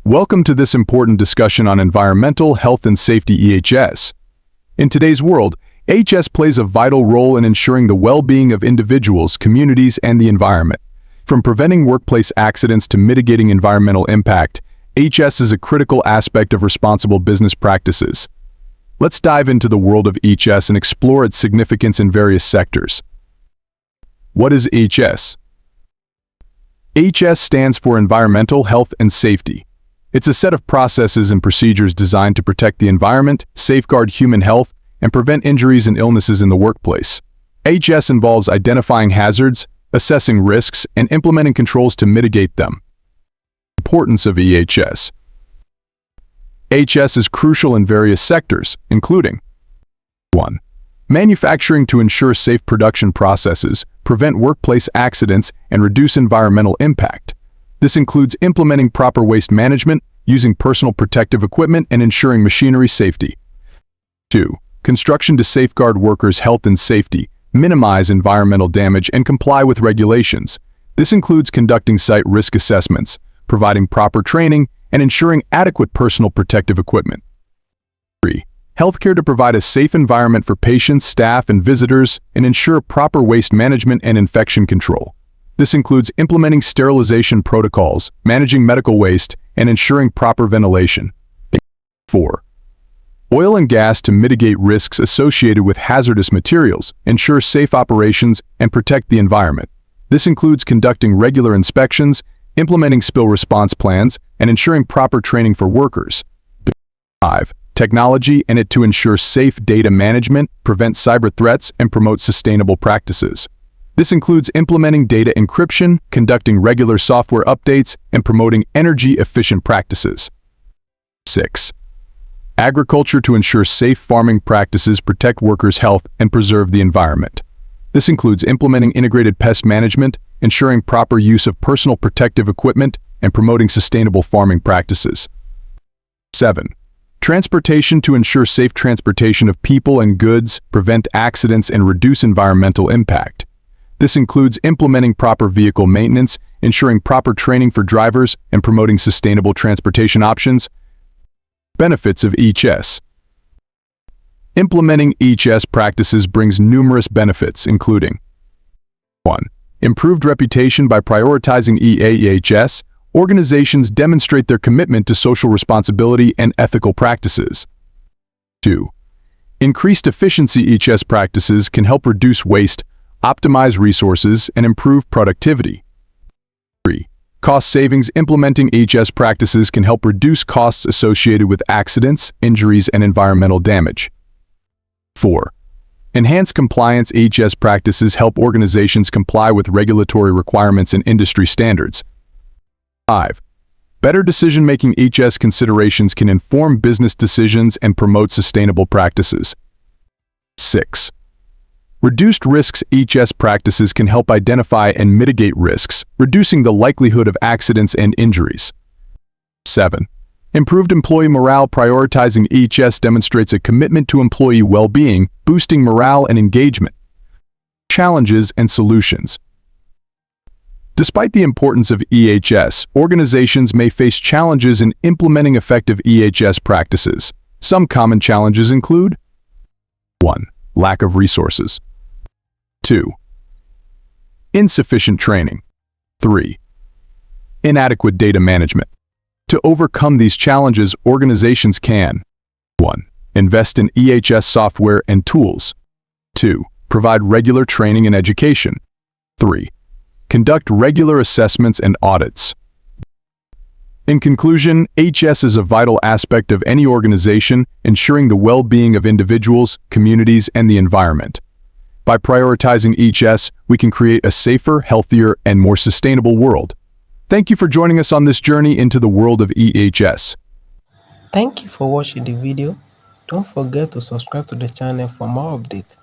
Welcome to this important discussion on environmental health and safety EHS. In today's world, EHS plays a vital role in ensuring the well-being of individuals, communities, and the environment. From preventing workplace accidents to mitigating environmental impact, EHS is a critical aspect of responsible business practices. Let's dive into the world of EHS and explore its significance in various sectors. What is EHS? EHS stands for Environmental Health and Safety. It's a set of processes and procedures designed to protect the environment, safeguard human health, and prevent injuries and illnesses in the workplace. EHS involves identifying hazards, assessing risks, and implementing controls to mitigate them. Importance of EHS. EHS is crucial in various sectors, including 1. Manufacturing to ensure safe production processes, prevent workplace accidents, and reduce environmental impact. This includes implementing proper waste management, using personal protective equipment, and ensuring machinery safety. 2. Construction to safeguard workers' health and safety, minimize environmental damage, and comply with regulations. This includes conducting site risk assessments, providing proper training, and ensuring adequate personal protective equipment. 3. Healthcare to provide a safe environment for patients, staff, and visitors, and ensure proper waste management and infection control. This includes implementing sterilization protocols, managing medical waste, and ensuring proper ventilation. 4. Oil and gas to mitigate risks associated with hazardous materials, ensure safe operations, and protect the environment. This includes conducting regular inspections, implementing spill response plans, and ensuring proper training for workers. 5. Technology and it to ensure safe data management, prevent cyber threats, and promote sustainable practices. This includes implementing data encryption, conducting regular software updates, and promoting energy-efficient practices. 6. Agriculture to ensure safe farming practices, protect workers' health, and preserve the environment. This includes implementing integrated pest management, ensuring proper use of personal protective equipment, and promoting sustainable farming practices. 7. Transportation to ensure safe transportation of people and goods, prevent accidents, and reduce environmental impact. This includes implementing proper vehicle maintenance, ensuring proper training for drivers, and promoting sustainable transportation options. Benefits of EHS. Implementing EHS practices brings numerous benefits, including 1. Improved reputation by prioritizing EHS. Organizations demonstrate their commitment to social responsibility and ethical practices. 2. Increased efficiency. EHS practices can help reduce waste, optimize resources, and improve productivity. 3. Cost savings. Implementing EHS practices can help reduce costs associated with accidents, injuries, and environmental damage. 4. Enhanced compliance. EHS practices help organizations comply with regulatory requirements and industry standards. 5. Better decision-making. EHS considerations can inform business decisions and promote sustainable practices. 6. Reduced risks. EHS practices can help identify and mitigate risks, reducing the likelihood of accidents and injuries. 7. Improved employee morale. Prioritizing EHS demonstrates a commitment to employee well-being, boosting morale and engagement. Challenges and solutions. Despite the importance of EHS, organizations may face challenges in implementing effective EHS practices. Some common challenges include 1. Lack of resources. 2. Insufficient training. 3. Inadequate data management. To overcome these challenges, organizations can 1. Invest in EHS software and tools. 2. Provide regular training and education. 3. Conduct regular assessments and audits. In conclusion, EHS is a vital aspect of any organization, ensuring the well-being of individuals, communities, and the environment. By prioritizing EHS, we can create a safer, healthier, and more sustainable world. Thank you for joining us on this journey into the world of EHS. Thank you for watching the video. Don't forget to subscribe to the channel for more updates.